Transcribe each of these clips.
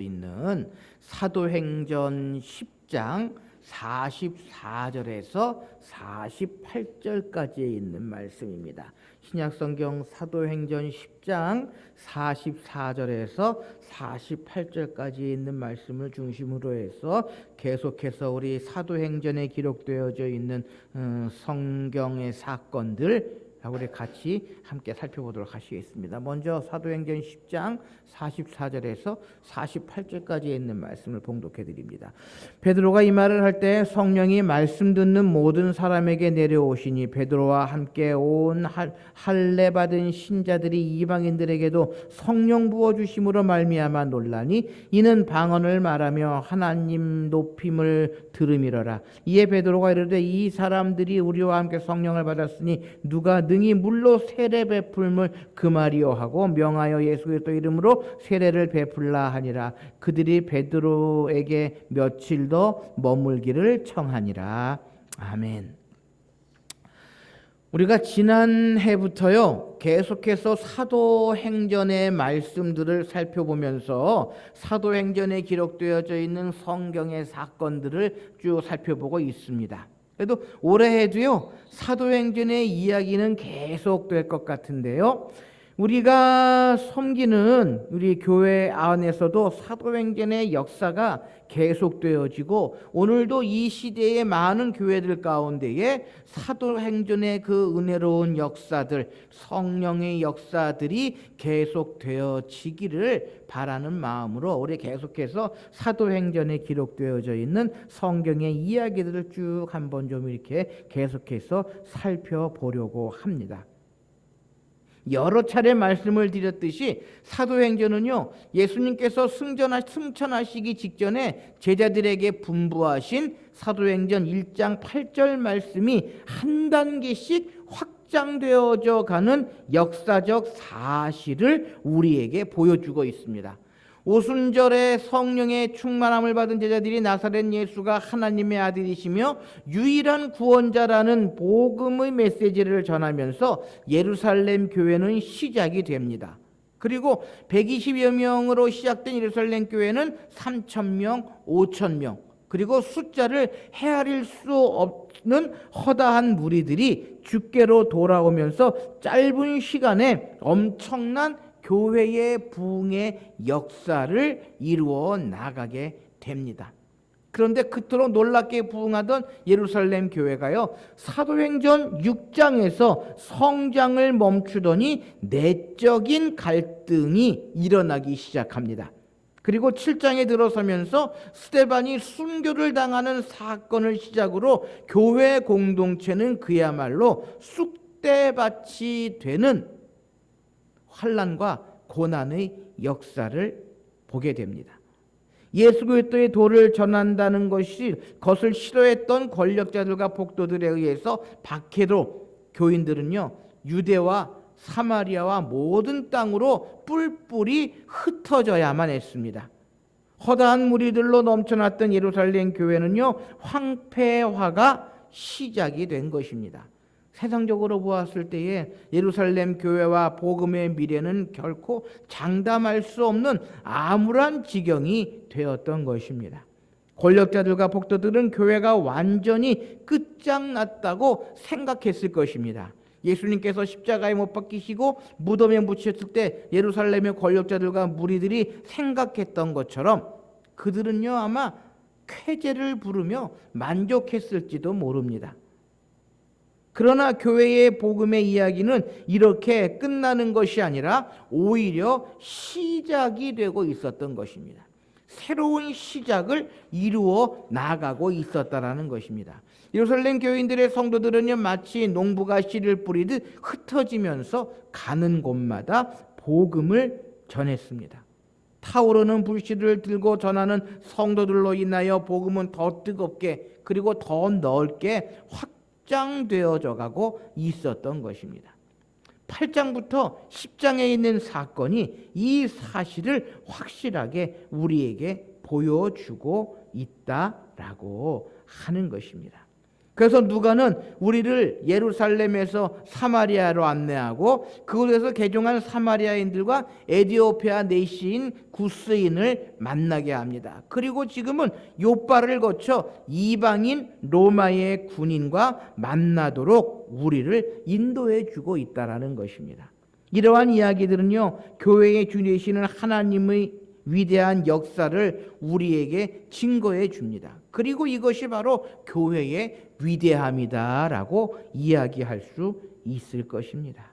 있는 사도행전 10장 44절에서 48절까지에 있는 말씀입니다. 신약성경 사도행전 10장 44절에서 48절까지에 있는 말씀을 중심으로 해서 계속해서 우리 사도행전에 기록되어져 있는 성경의 사건들 우리 같이 함께 살펴보도록 하시겠습니다. 먼저 사도행전 10장 44절에서 48절까지에 있는 말씀을 봉독해 드립니다. 베드로가 이 말을 할 때 성령이 말씀 듣는 모든 사람에게 내려오시니 베드로와 함께 온 할례 받은 신자들이 이방인들에게도 성령 부어 주심으로 말미암아 놀라니 이는 방언을 말하며 하나님 높임을 들음이러라. 이에 베드로가 이르되 이 사람들이 우리와 함께 성령을 받았으니 누가 능히 물로 세례 베풀물 금하리요 하고 명하여 예수 그리스도 이름으로 세례를 베풀라 하니라. 그들이 베드로에게 며칠 더 머물기를 청하니라. 아멘. 우리가 지난 해부터요 계속해서 사도행전의 말씀들을 살펴보면서 사도행전에 기록되어져 있는 성경의 사건들을 쭉 살펴보고 있습니다. 그래도 올해에도요 사도행전의 이야기는 계속될 것 같은데요, 우리가 섬기는 우리 교회 안에서도 사도행전의 역사가 계속되어지고 오늘도 이 시대의 많은 교회들 가운데에 사도행전의 그 은혜로운 역사들, 성령의 역사들이 계속되어지기를 바라는 마음으로 우리 계속해서 사도행전에 기록되어져 있는 성경의 이야기들을 쭉 한번 좀 이렇게 계속해서 살펴보려고 합니다. 여러 차례 말씀을 드렸듯이 사도행전은요 예수님께서 승천하시기 직전에 제자들에게 분부하신 사도행전 1장 8절 말씀이 한 단계씩 확장되어져 가는 역사적 사실을 우리에게 보여주고 있습니다. 오순절에 성령의 충만함을 받은 제자들이 나사렛 예수가 하나님의 아들이시며 유일한 구원자라는 복음의 메시지를 전하면서 예루살렘 교회는 시작이 됩니다. 그리고 120여 명으로 시작된 예루살렘 교회는 3,000명, 5,000명, 그리고 숫자를 헤아릴 수 없는 허다한 무리들이 주께로 돌아오면서 짧은 시간에 엄청난 교회의 부흥의 역사를 이루어 나가게 됩니다. 그런데 그토록 놀랍게 부흥하던 예루살렘 교회가요 사도행전 6장에서 성장을 멈추더니 내적인 갈등이 일어나기 시작합니다. 그리고 7장에 들어서면서 스데반이 순교를 당하는 사건을 시작으로 교회 공동체는 그야말로 쑥대밭이 되는 환난과 고난의 역사를 보게 됩니다. 예수 그리스도의 도를 전한다는 것을 싫어했던 권력자들과 복도들에 의해서 박해로 교인들은요 유대와 사마리아와 모든 땅으로 뿔뿔이 흩어져야만 했습니다. 허다한 무리들로 넘쳐났던 예루살렘 교회는요 황폐화가 시작이 된 것입니다. 세상적으로 보았을 때에 예루살렘 교회와 복음의 미래는 결코 장담할 수 없는 암울한 지경이 되었던 것입니다. 권력자들과 복도들은 교회가 완전히 끝장났다고 생각했을 것입니다. 예수님께서 십자가에 못 박히시고 무덤에 묻혔을 때 예루살렘의 권력자들과 무리들이 생각했던 것처럼 그들은요 아마 쾌재를 부르며 만족했을지도 모릅니다. 그러나 교회의 복음의 이야기는 이렇게 끝나는 것이 아니라 오히려 시작이 되고 있었던 것입니다. 새로운 시작을 이루어 나가고 있었다라는 것입니다. 예루살렘 교인들의 성도들은요 마치 농부가 씨를 뿌리듯 흩어지면서 가는 곳마다 복음을 전했습니다. 타오르는 불씨를 들고 전하는 성도들로 인하여 복음은 더 뜨겁게 그리고 더 넓게 확장되어져 가고 있었던 것입니다. 8장부터 10장에 있는 사건이 이 사실을 확실하게 우리에게 보여주고 있다라고 하는 것입니다. 그래서 누가는 우리를 예루살렘에서 사마리아로 안내하고 그곳에서 개종한 사마리아인들과 에디오피아 내시인 구스인을 만나게 합니다. 그리고 지금은 요빠를 거쳐 이방인 로마의 군인과 만나도록 우리를 인도해 주고 있다라는 것입니다. 이러한 이야기들은요, 교회의 주 되시는 하나님의 위대한 역사를 우리에게 증거해 줍니다. 그리고 이것이 바로 교회의 위대함이다라고 이야기할 수 있을 것입니다.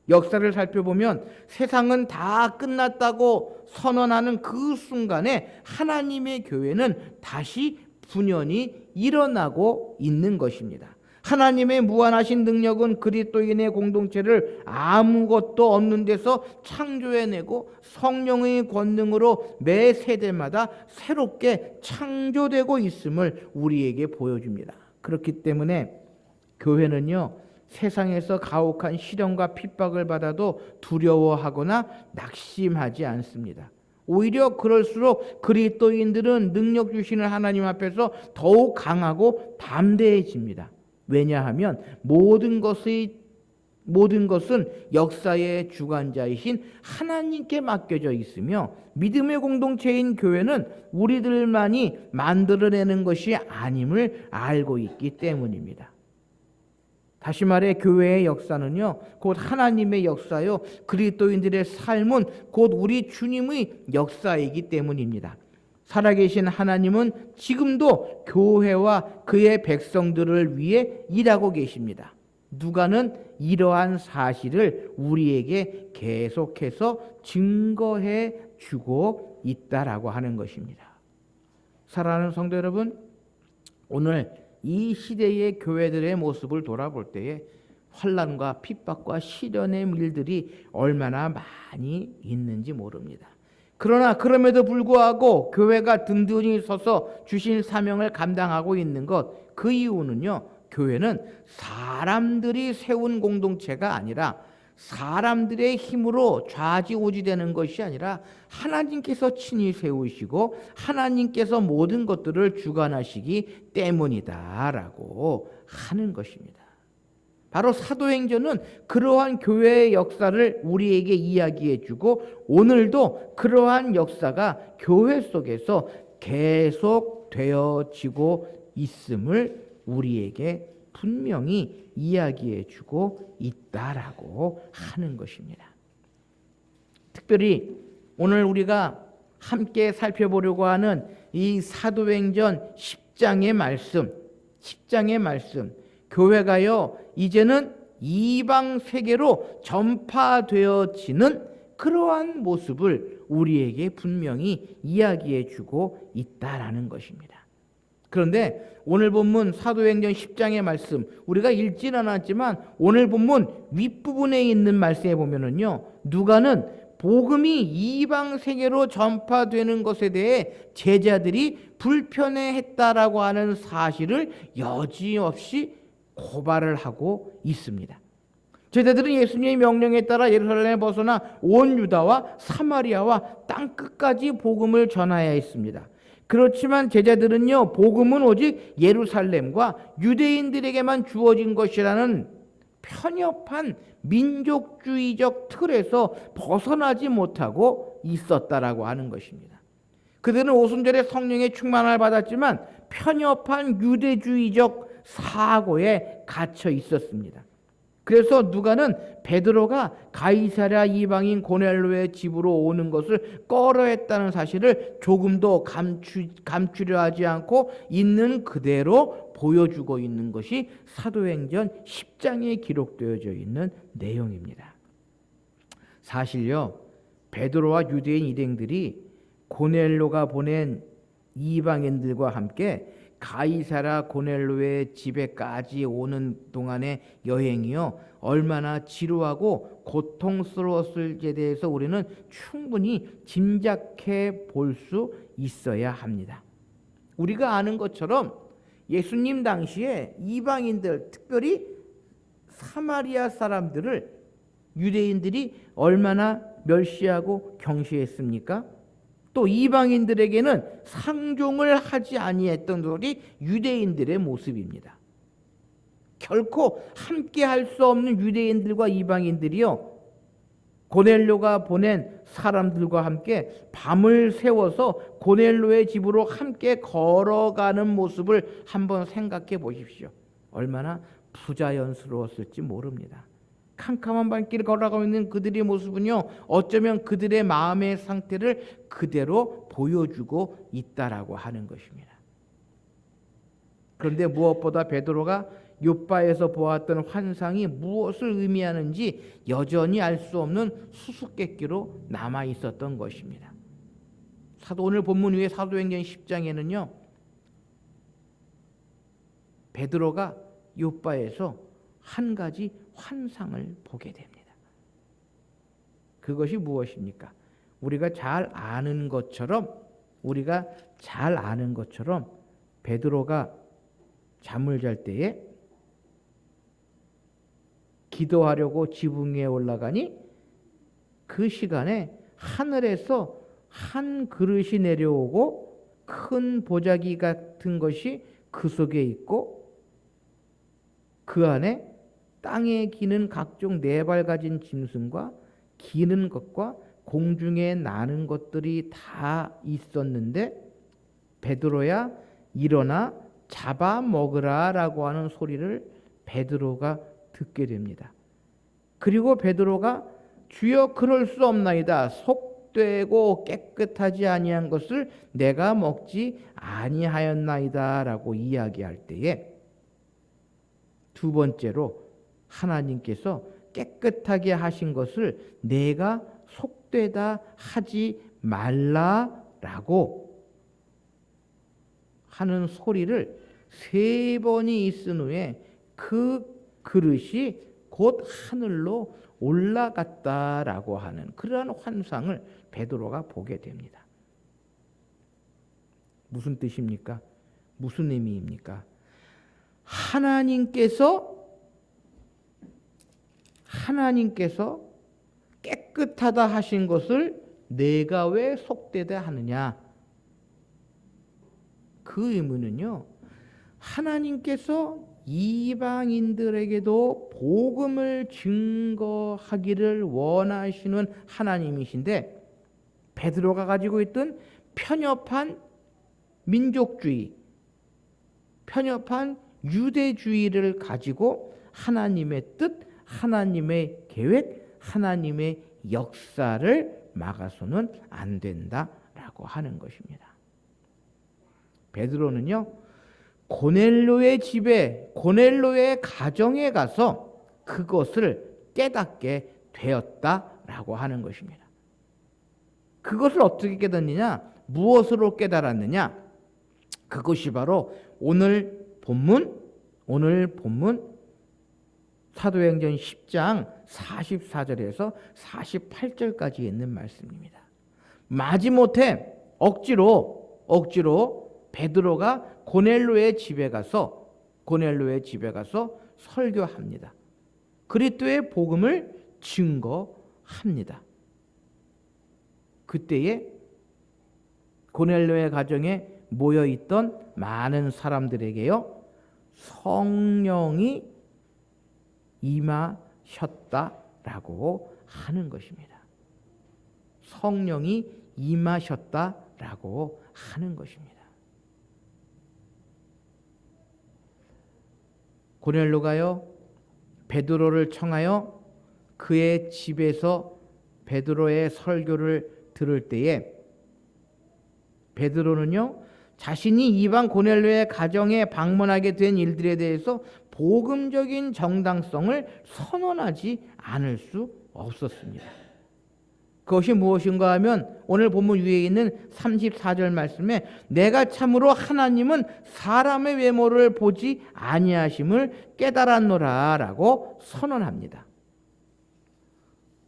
역사를 살펴보면 세상은 다 끝났다고 선언하는 그 순간에 하나님의 교회는 다시 분연히 일어나고 있는 것입니다. 하나님의 무한하신 능력은 그리스도인의 공동체를 아무것도 없는 데서 창조해내고 성령의 권능으로 매 세대마다 새롭게 창조되고 있음을 우리에게 보여줍니다. 그렇기 때문에 교회는요, 세상에서 가혹한 시련과 핍박을 받아도 두려워하거나 낙심하지 않습니다. 오히려 그럴수록 그리스도인들은 능력 주시는 하나님 앞에서 더욱 강하고 담대해집니다. 왜냐하면 모든 것은 역사의 주관자이신 하나님께 맡겨져 있으며 믿음의 공동체인 교회는 우리들만이 만들어내는 것이 아님을 알고 있기 때문입니다. 다시 말해 교회의 역사는요, 곧 하나님의 역사요, 그리스도인들의 삶은 곧 우리 주님의 역사이기 때문입니다. 살아계신 하나님은 지금도 교회와 그의 백성들을 위해 일하고 계십니다. 누가는 이러한 사실을 우리에게 계속해서 증거해 주고 있다라고 하는 것입니다. 사랑하는 성도 여러분, 오늘 이 시대의 교회들의 모습을 돌아볼 때에 환난과 핍박과 시련의 일들이 얼마나 많이 있는지 모릅니다. 그러나 그럼에도 불구하고 교회가 든든히 서서 주신 사명을 감당하고 있는 것, 그 이유는요, 교회는 사람들이 세운 공동체가 아니라 사람들의 힘으로 좌지우지되는 것이 아니라 하나님께서 친히 세우시고 하나님께서 모든 것들을 주관하시기 때문이다라고 하는 것입니다. 바로 사도행전은 그러한 교회의 역사를 우리에게 이야기해 주고 오늘도 그러한 역사가 교회 속에서 계속 되어지고 있음을 우리에게 분명히 이야기해 주고 있다라고 하는 것입니다. 특별히 오늘 우리가 함께 살펴보려고 하는 이 사도행전 10장의 말씀, 교회가요 이제는 이방 세계로 전파되어지는 그러한 모습을 우리에게 분명히 이야기해 주고 있다라는 것입니다. 그런데 오늘 본문 사도행전 10장의 말씀, 우리가 읽지는 않았지만 오늘 본문 윗부분에 있는 말씀에 보면은요, 누가는 복음이 이방 세계로 전파되는 것에 대해 제자들이 불편해했다라고 하는 사실을 여지없이 고발을 하고 있습니다. 제자들은 예수님의 명령에 따라 예루살렘에 벗어나 온 유다와 사마리아와 땅 끝까지 복음을 전하여야 했습니다. 그렇지만 제자들은요, 복음은 오직 예루살렘과 유대인들에게만 주어진 것이라는 편협한 민족주의적 틀에서 벗어나지 못하고 있었다라고 하는 것입니다. 그들은 오순절에 성령의 충만을 받았지만 편협한 유대주의적 사고에 갇혀 있었습니다. 그래서 누가는 베드로가 가이사랴 이방인 고넬로의 집으로 오는 것을 꺼려했다는 사실을 조금도 감추려 하지 않고 있는 그대로 보여주고 있는 것이 사도행전 10장에 기록되어져 있는 내용입니다. 사실요, 베드로와 유대인 일행들이 고넬로가 보낸 이방인들과 함께 가이사랴 고넬로의 집에까지 오는 동안의 여행이요, 얼마나 지루하고 고통스러웠을지에 대해서 우리는 충분히 짐작해 볼 수 있어야 합니다. 우리가 아는 것처럼 예수님 당시에 이방인들, 특별히 사마리아 사람들을 유대인들이 얼마나 멸시하고 경시했습니까? 또 이방인들에게는 상종을 하지 아니했던 것이 유대인들의 모습입니다. 결코 함께 할 수 없는 유대인들과 이방인들이요, 고넬료가 보낸 사람들과 함께 밤을 새워서 고넬료의 집으로 함께 걸어가는 모습을 한번 생각해 보십시오. 얼마나 부자연스러웠을지 모릅니다. 캄캄한 밤길을 걸어가고 있는 그들의 모습은요, 어쩌면 그들의 마음의 상태를 그대로 보여주고 있다라고 하는 것입니다. 그런데 무엇보다 베드로가 욥바에서 보았던 환상이 무엇을 의미하는지 여전히 알 수 없는 수수께끼로 남아 있었던 것입니다. 오늘 본문 위에 사도행전 10장에는요, 베드로가 욥바에서 한 가지 환상을 보게 됩니다. 그것이 무엇입니까? 우리가 잘 아는 것처럼 베드로가 잠을 잘 때에 기도하려고 지붕 위에 올라가니 그 시간에 하늘에서 한 그릇이 내려오고 큰 보자기 같은 것이 그 속에 있고 그 안에 땅에 기는 각종 네 발 가진 짐승과 기는 것과 공중에 나는 것들이 다 있었는데 베드로야 일어나 잡아 먹으라 라고 하는 소리를 베드로가 듣게 됩니다. 그리고 베드로가 주여 그럴 수 없나이다. 속되고 깨끗하지 아니한 것을 내가 먹지 아니하였나이다 라고 이야기할 때에 두 번째로 하나님께서 깨끗하게 하신 것을 내가 속되다 하지 말라라고 하는 소리를 세 번이 있은 후에 그 그릇이 곧 하늘로 올라갔다라고 하는 그러한 환상을 베드로가 보게 됩니다. 무슨 뜻입니까? 무슨 의미입니까? 하나님께서 깨끗하다 하신 것을 내가 왜 속되다 하느냐? 그 의미는요, 하나님께서 이방인들에게도 복음을 증거하기를 원하시는 하나님이신데 베드로가 가지고 있던 편협한 민족주의, 편협한 유대주의를 가지고 하나님의 뜻, 하나님의 계획, 하나님의 역사를 막아서는 안 된다라고 하는 것입니다. 베드로는요, 고넬료의 집에, 고넬료의 가정에 가서 그것을 깨닫게 되었다라고 하는 것입니다. 그것을 어떻게 깨닫느냐? 무엇으로 깨달았느냐? 그것이 바로 오늘 본문 사도행전 10장 44절에서 48절까지 있는 말씀입니다. 마지못해 억지로 베드로가 고넬료의 집에 가서 설교합니다. 그리스도의 복음을 증거합니다. 그때에 고넬료의 가정에 모여 있던 많은 사람들에게요, 성령이 임하셨다라고 하는 것입니다. 성령이 임하셨다라고 하는 것입니다. 고넬료가요, 베드로를 청하여 그의 집에서 베드로의 설교를 들을 때에 베드로는요, 자신이 이방 고넬료의 가정에 방문하게 된 일들에 대해서 복음적인 정당성을 선언하지 않을 수 없었습니다. 그것이 무엇인가 하면 오늘 본문 위에 있는 34절 말씀에 내가 참으로 하나님은 사람의 외모를 보지 아니하심을 깨달았노라 라고 선언합니다.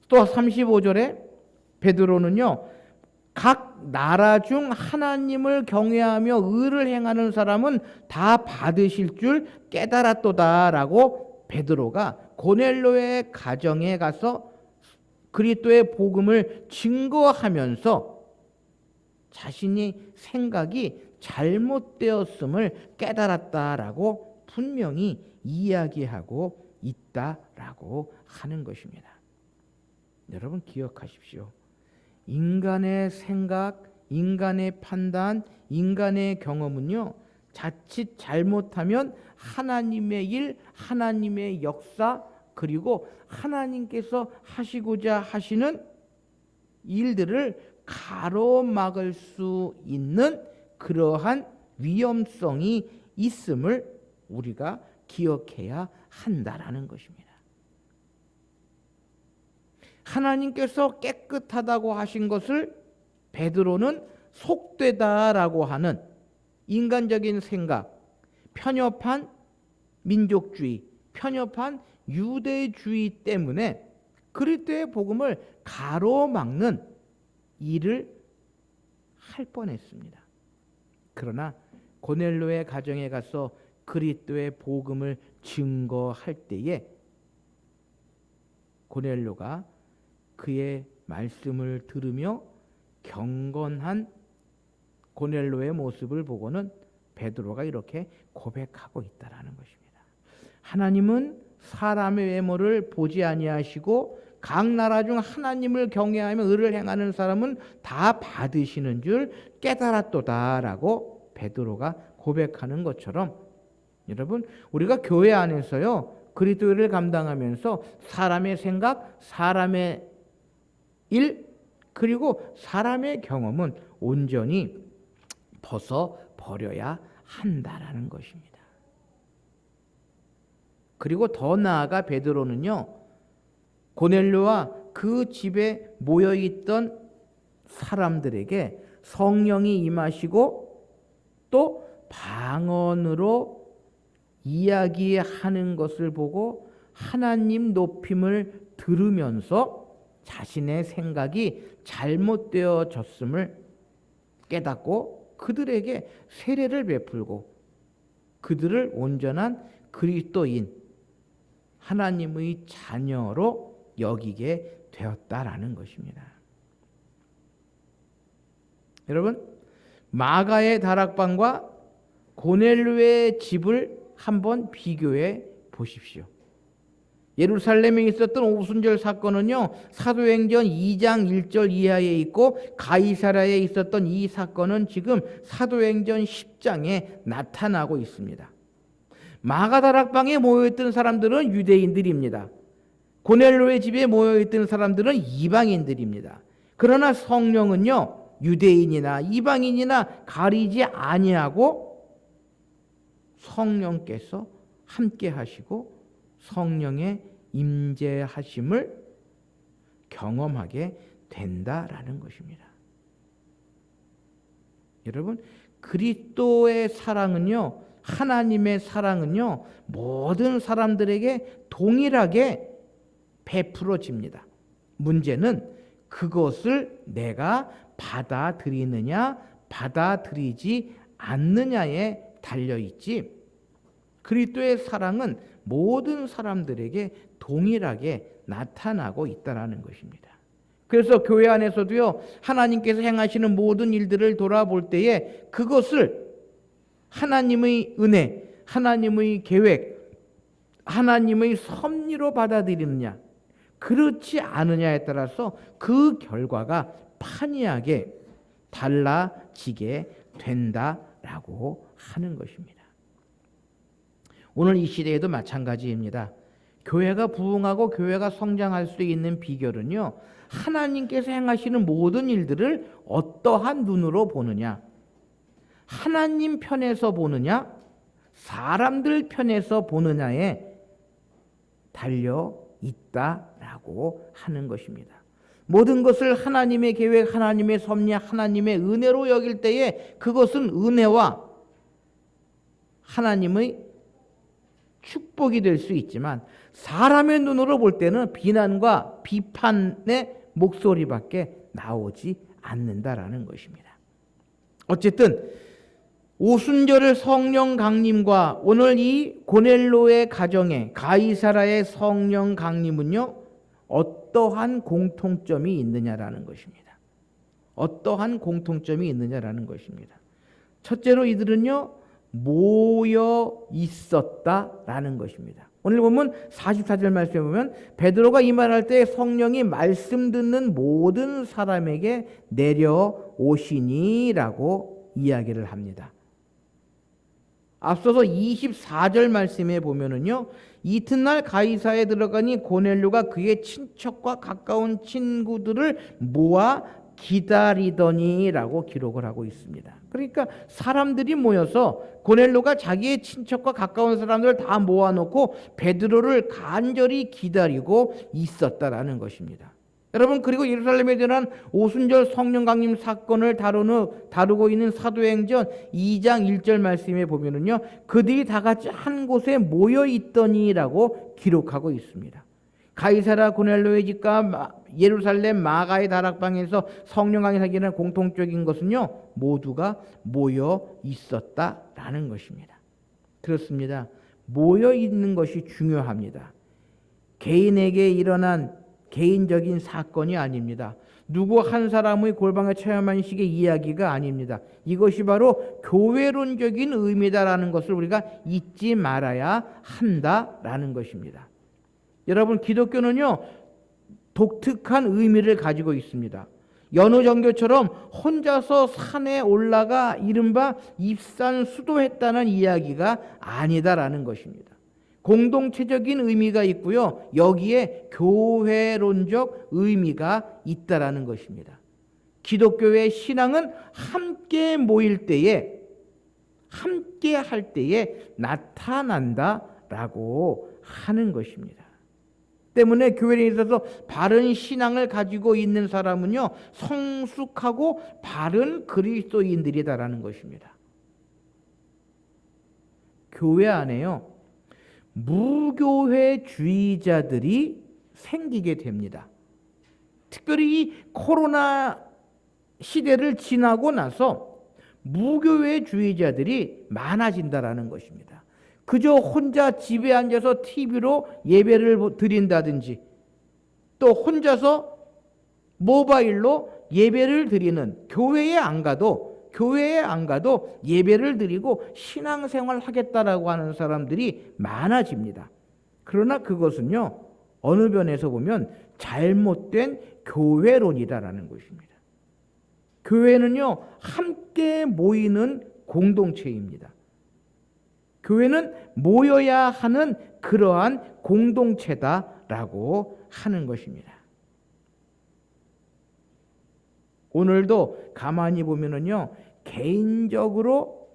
또 35절에 베드로는요, 각 나라 중 하나님을 경외하며 의를 행하는 사람은 다 받으실 줄 깨달았도다 라고 베드로가 고넬료의 가정에 가서 그리스도의 복음을 증거하면서 자신이 생각이 잘못되었음을 깨달았다라고 분명히 이야기하고 있다라고 하는 것입니다. 여러분 기억하십시오. 인간의 생각, 인간의 판단, 인간의 경험은요, 자칫 잘못하면 하나님의 일, 하나님의 역사, 그리고 하나님께서 하시고자 하시는 일들을 가로막을 수 있는 그러한 위험성이 있음을 우리가 기억해야 한다라는 것입니다. 하나님께서 깨끗하다고 하신 것을 베드로는 속되다라고 하는 인간적인 생각, 편협한 민족주의, 편협한 유대주의 때문에 그리스도의 복음을 가로막는 일을 할 뻔했습니다. 그러나 고넬료의 가정에 가서 그리스도의 복음을 증거할 때에 고넬료가 그의 말씀을 들으며 경건한 고넬료의 모습을 보고는 베드로가 이렇게 고백하고 있다라는 것입니다. 하나님은 사람의 외모를 보지 아니하시고 각 나라 중 하나님을 경외하며 의를 행하는 사람은 다 받으시는 줄 깨달았도다라고 베드로가 고백하는 것처럼, 여러분 우리가 교회 안에서요 그리스도를 감당하면서 사람의 생각, 사람의 일, 그리고 사람의 경험은 온전히 벗어 버려야 한다라는 것입니다. 그리고 더 나아가 베드로는요, 고넬료와 그 집에 모여있던 사람들에게 성령이 임하시고 또 방언으로 이야기하는 것을 보고 하나님 높임을 들으면서 자신의 생각이 잘못되어졌음을 깨닫고 그들에게 세례를 베풀고 그들을 온전한 그리스도인, 하나님의 자녀로 여기게 되었다라는 것입니다. 여러분, 마가의 다락방과 고넬료의 집을 한번 비교해 보십시오. 예루살렘에 있었던 오순절 사건은요, 사도행전 2장 1절 이하에 있고 가이사랴에 있었던 이 사건은 지금 사도행전 10장에 나타나고 있습니다. 마가다락방에 모여있던 사람들은 유대인들입니다. 고넬료의 집에 모여있던 사람들은 이방인들입니다. 그러나 성령은요, 유대인이나 이방인이나 가리지 아니하고 성령께서 함께 하시고 성령의 임재하심을 경험하게 된다라는 것입니다. 여러분, 그리스도의 사랑은요, 하나님의 사랑은요, 모든 사람들에게 동일하게 베풀어집니다. 문제는 그것을 내가 받아들이느냐 받아들이지 않느냐에 달려있지, 그리스도의 사랑은 모든 사람들에게 동일하게 나타나고 있다는 것입니다. 그래서 교회 안에서도요, 하나님께서 행하시는 모든 일들을 돌아볼 때에 그것을 하나님의 은혜, 하나님의 계획, 하나님의 섭리로 받아들이느냐 그렇지 않느냐에 따라서 그 결과가 판이하게 달라지게 된다라고 하는 것입니다. 오늘 이 시대에도 마찬가지입니다. 교회가 부흥하고 교회가 성장할 수 있는 비결은요, 하나님께서 행하시는 모든 일들을 어떠한 눈으로 보느냐, 하나님 편에서 보느냐, 사람들 편에서 보느냐에 달려 있다라고 하는 것입니다. 모든 것을 하나님의 계획, 하나님의 섭리, 하나님의 은혜로 여길 때에 그것은 은혜와 하나님의 축복이 될 수 있지만 사람의 눈으로 볼 때는 비난과 비판의 목소리밖에 나오지 않는다라는 것입니다. 어쨌든 오순절의 성령 강림과 오늘 이 고넬료의 가정에 가이사랴의 성령 강림은요, 어떠한 공통점이 있느냐라는 것입니다. 어떠한 공통점이 있느냐라는 것입니다. 첫째로 이들은요, 모여 있었다라는 것입니다. 오늘 보면 44절 말씀에 보면 베드로가 이 말할 때 성령이 말씀 듣는 모든 사람에게 내려오시니라고 이야기를 합니다. 앞서서 24절 말씀에 보면은요, 이튿날 가이사에 들어가니 고넬료가 그의 친척과 가까운 친구들을 모아 기다리더니라고 기록을 하고 있습니다. 그러니까 사람들이 모여서 고넬료가 자기의 친척과 가까운 사람들을 다 모아놓고 베드로를 간절히 기다리고 있었다라는 것입니다. 여러분, 그리고 예루살렘에 대한 오순절 성령 강림 사건을 다루고 있는 사도행전 2장 1절 말씀에 보면은요, 그들이 다 같이 한 곳에 모여 있더니라고 기록하고 있습니다. 가이사라 고넬료의 집과 예루살렘 마가의 다락방에서 성령 강림사건에 대한 공통적인 것은요, 모두가 모여 있었다라는 것입니다. 그렇습니다. 모여 있는 것이 중요합니다. 개인에게 일어난 개인적인 사건이 아닙니다. 누구 한 사람의 골방에 체험한 식의 이야기가 아닙니다. 이것이 바로 교회론적인 의미다라는 것을 우리가 잊지 말아야 한다라는 것입니다. 여러분, 기독교는요, 독특한 의미를 가지고 있습니다. 여느 종교처럼 혼자서 산에 올라가 이른바 입산 수도했다는 이야기가 아니다라는 것입니다. 공동체적인 의미가 있고요, 여기에 교회론적 의미가 있다라는 것입니다. 기독교의 신앙은 함께 모일 때에, 함께 할 때에 나타난다라고 하는 것입니다. 때문에 교회에 있어서 바른 신앙을 가지고 있는 사람은요, 성숙하고 바른 그리스도인들이다라는 것입니다. 교회 안에요, 무교회주의자들이 생기게 됩니다. 특별히 이 코로나 시대를 지나고 나서 무교회주의자들이 많아진다라는 것입니다. 그저 혼자 집에 앉아서 TV로 예배를 드린다든지, 또 혼자서 모바일로 예배를 드리는, 교회에 안 가도 예배를 드리고 신앙생활 하겠다라고 하는 사람들이 많아집니다. 그러나 그것은요, 어느 면에서 보면 잘못된 교회론이다라는 것입니다. 교회는요, 함께 모이는 공동체입니다. 교회는 모여야 하는 그러한 공동체다라고 하는 것입니다. 오늘도 가만히 보면은요, 개인적으로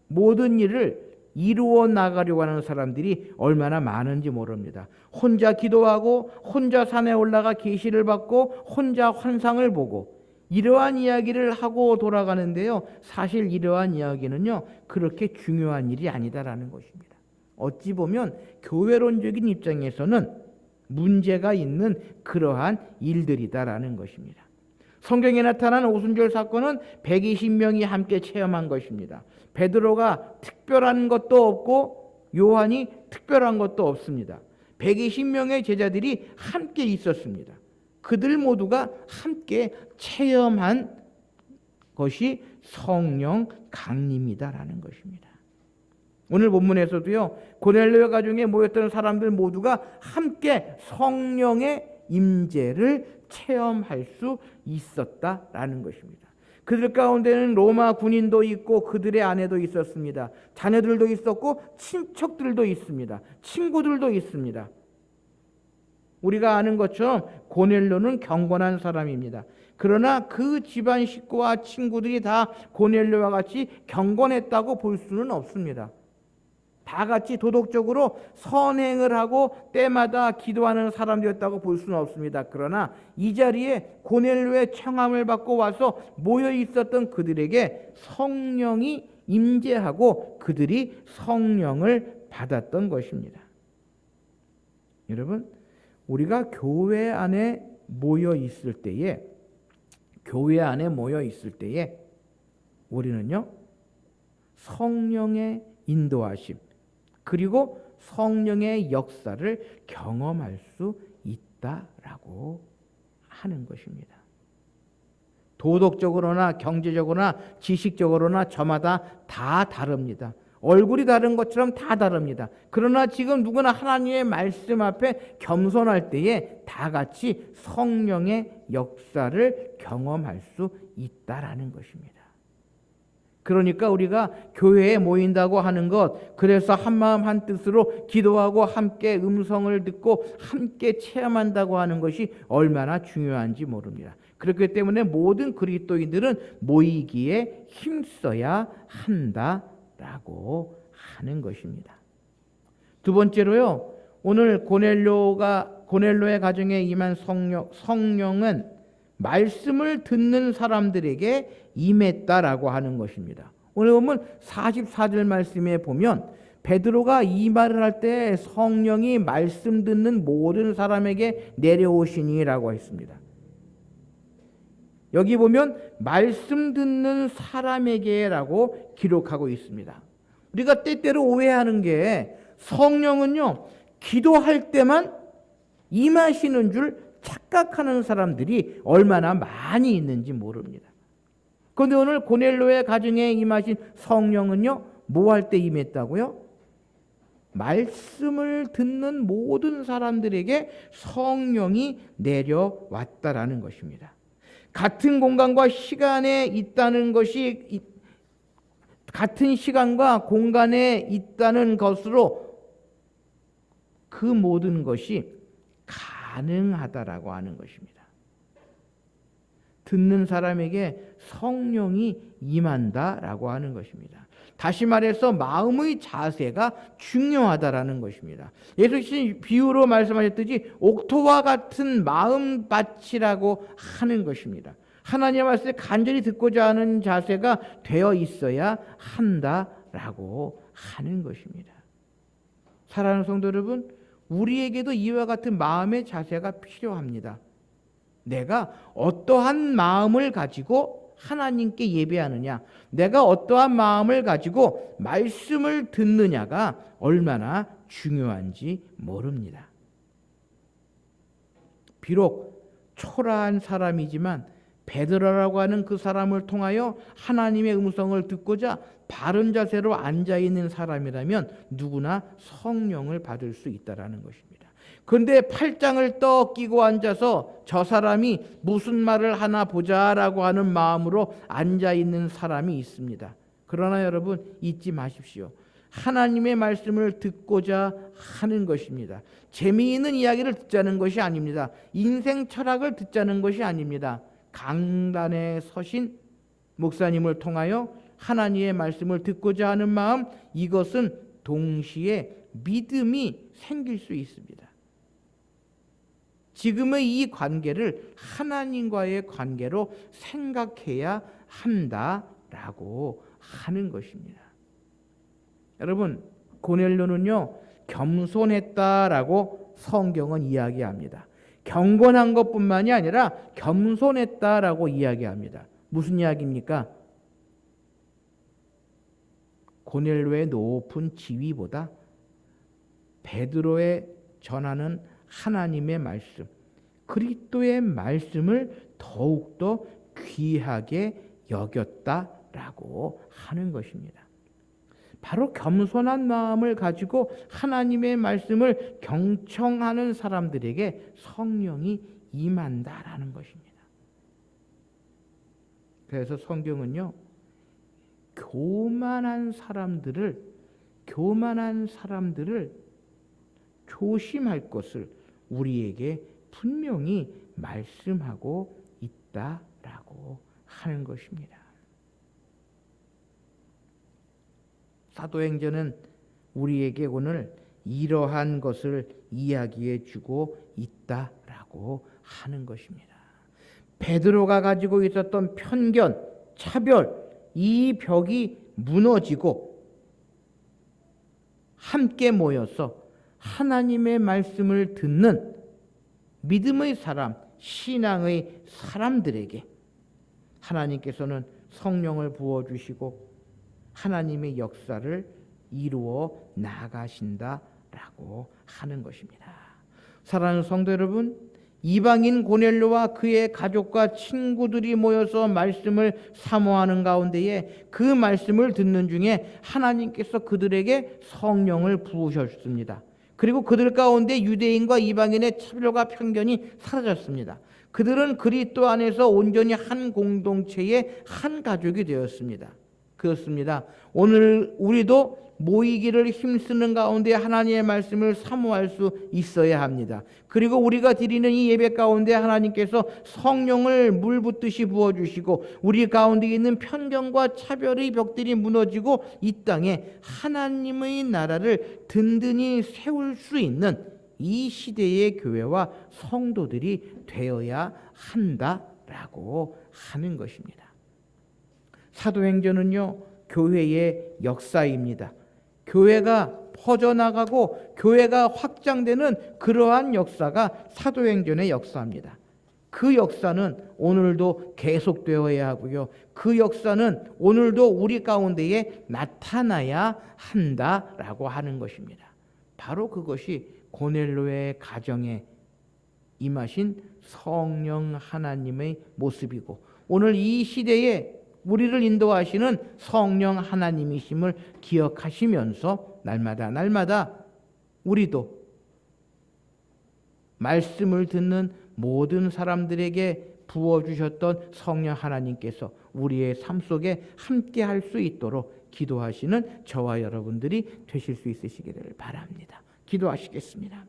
모든 일을 이루어 나가려고 하는 사람들이 얼마나 많은지 모릅니다. 혼자 기도하고 혼자 산에 올라가 계시를 받고 혼자 환상을 보고 이러한 이야기를 하고 돌아가는데요, 사실 이러한 이야기는요, 그렇게 중요한 일이 아니다라는 것입니다. 어찌 보면 교회론적인 입장에서는 문제가 있는 그러한 일들이다라는 것입니다. 성경에 나타난 오순절 사건은 120명이 함께 체험한 것입니다. 베드로가 특별한 것도 없고 요한이 특별한 것도 없습니다. 120명의 제자들이 함께 있었습니다. 그들 모두가 함께 체험한 것이 성령 강림이다라는 것입니다. 오늘 본문에서도요, 고넬료 가정에 모였던 사람들 모두가 함께 성령의 임재를 체험할 수 있었다라는 것입니다. 그들 가운데는 로마 군인도 있고 그들의 아내도 있었습니다. 자녀들도 있었고 친척들도 있습니다. 친구들도 있습니다. 우리가 아는 것처럼 고넬료는 경건한 사람입니다. 그러나 그 집안 식구와 친구들이 다 고넬료와 같이 경건했다고 볼 수는 없습니다. 다 같이 도덕적으로 선행을 하고 때마다 기도하는 사람들이었다고 볼 수는 없습니다. 그러나 이 자리에 고넬료의 청함을 받고 와서 모여 있었던 그들에게 성령이 임재하고 그들이 성령을 받았던 것입니다. 여러분, 우리가 교회 안에 모여 있을 때에 우리는요, 성령의 인도하심 그리고 성령의 역사를 경험할 수 있다라고 하는 것입니다. 도덕적으로나 경제적으로나 지식적으로나 저마다 다 다릅니다. 얼굴이 다른 것처럼 다 다릅니다. 그러나 지금 누구나 하나님의 말씀 앞에 겸손할 때에 다 같이 성령의 역사를 경험할 수 있다라는 것입니다. 그러니까 우리가 교회에 모인다고 하는 것, 그래서 한마음 한뜻으로 기도하고 함께 음성을 듣고 함께 체험한다고 하는 것이 얼마나 중요한지 모릅니다. 그렇기 때문에 모든 그리스도인들은 모이기에 힘써야 한다라고 하는 것입니다. 두 번째로요, 오늘 고넬로의 가정에 임한 성령은 말씀을 듣는 사람들에게 임했다라고 하는 것입니다. 오늘 보면 44절 말씀에 보면 베드로가 이 말을 할 때 성령이 말씀 듣는 모든 사람에게 내려오시니라고 했습니다. 여기 보면 말씀 듣는 사람에게라고 기록하고 있습니다. 우리가 때때로 오해하는 게 성령은요, 기도할 때만 임하시는 줄 착각하는 사람들이 얼마나 많이 있는지 모릅니다. 그런데 오늘 고넬로의 가정에 임하신 성령은요, 뭐 할 때 임했다고요? 말씀을 듣는 모든 사람들에게 성령이 내려왔다라는 것입니다. 같은 공간과 시간에 있다는 것이, 같은 시간과 공간에 있다는 것으로 그 모든 것이 가능하다라고 하는 것입니다. 듣는 사람에게 성령이 임한다라고 하는 것입니다. 다시 말해서 마음의 자세가 중요하다라는 것입니다. 예수님이 비유로 말씀하셨듯이 옥토와 같은 마음밭이라고 하는 것입니다. 하나님의 말씀을 간절히 듣고자 하는 자세가 되어 있어야 한다라고 하는 것입니다. 사랑하는 성도 여러분, 우리에게도 이와 같은 마음의 자세가 필요합니다. 내가 어떠한 마음을 가지고 하나님께 예배하느냐, 내가 어떠한 마음을 가지고 말씀을 듣느냐가 얼마나 중요한지 모릅니다. 비록 초라한 사람이지만 베드로라고 하는 그 사람을 통하여 하나님의 음성을 듣고자 바른 자세로 앉아있는 사람이라면 누구나 성령을 받을 수 있다는 것입니다. 그런데 팔짱을 떠 끼고 앉아서 저 사람이 무슨 말을 하나 보자라고 하는 마음으로 앉아있는 사람이 있습니다. 그러나 여러분, 잊지 마십시오. 하나님의 말씀을 듣고자 하는 것입니다. 재미있는 이야기를 듣자는 것이 아닙니다. 인생 철학을 듣자는 것이 아닙니다. 강단에 서신 목사님을 통하여 하나님의 말씀을 듣고자 하는 마음, 이것은 동시에 믿음이 생길 수 있습니다. 지금의 이 관계를 하나님과의 관계로 생각해야 한다라고 하는 것입니다. 여러분, 고넬료는요, 겸손했다라고 성경은 이야기합니다. 경건한 것뿐만이 아니라 겸손했다라고 이야기합니다. 무슨 이야기입니까? 고넬료의 높은 지위보다 베드로의 전하는 하나님의 말씀, 그리스도의 말씀을 더욱더 귀하게 여겼다라고 하는 것입니다. 바로 겸손한 마음을 가지고 하나님의 말씀을 경청하는 사람들에게 성령이 임한다라는 것입니다. 그래서 성경은요, 교만한 사람들을 조심할 것을 우리에게 분명히 말씀하고 있다라고 하는 것입니다. 사도행전은 우리에게 오늘 이러한 것을 이야기해 주고 있다라고 하는 것입니다. 베드로가 가지고 있었던 편견, 차별, 이 벽이 무너지고 함께 모여서 하나님의 말씀을 듣는 믿음의 사람, 신앙의 사람들에게 하나님께서는 성령을 부어주시고 하나님의 역사를 이루어 나가신다라고 하는 것입니다. 사랑하는 성도 여러분, 이방인 고넬료와 그의 가족과 친구들이 모여서 말씀을 사모하는 가운데에 그 말씀을 듣는 중에 하나님께서 그들에게 성령을 부으셨습니다. 그리고 그들 가운데 유대인과 이방인의 차별과 편견이 사라졌습니다. 그들은 그리스도 안에서 온전히 한 공동체의 한 가족이 되었습니다. 그렇습니다. 오늘 우리도 모이기를 힘쓰는 가운데 하나님의 말씀을 사모할 수 있어야 합니다. 그리고 우리가 드리는 이 예배 가운데 하나님께서 성령을 물 붓듯이 부어주시고 우리 가운데 있는 편견과 차별의 벽들이 무너지고 이 땅에 하나님의 나라를 든든히 세울 수 있는 이 시대의 교회와 성도들이 되어야 한다라고 하는 것입니다. 사도행전은요, 교회의 역사입니다. 교회가 퍼져나가고 교회가 확장되는 그러한 역사가 사도행전의 역사입니다. 그 역사는 오늘도 계속되어야 하고요. 그 역사는 오늘도 우리 가운데에 나타나야 한다라고 하는 것입니다. 바로 그것이 고넬료의 가정에 임하신 성령 하나님의 모습이고 오늘 이 시대에 우리를 인도하시는 성령 하나님이심을 기억하시면서 날마다 우리도 말씀을 듣는 모든 사람들에게 부어주셨던 성령 하나님께서 우리의 삶 속에 함께 할 수 있도록 기도하시는 저와 여러분들이 되실 수 있으시기를 바랍니다. 기도하시겠습니다.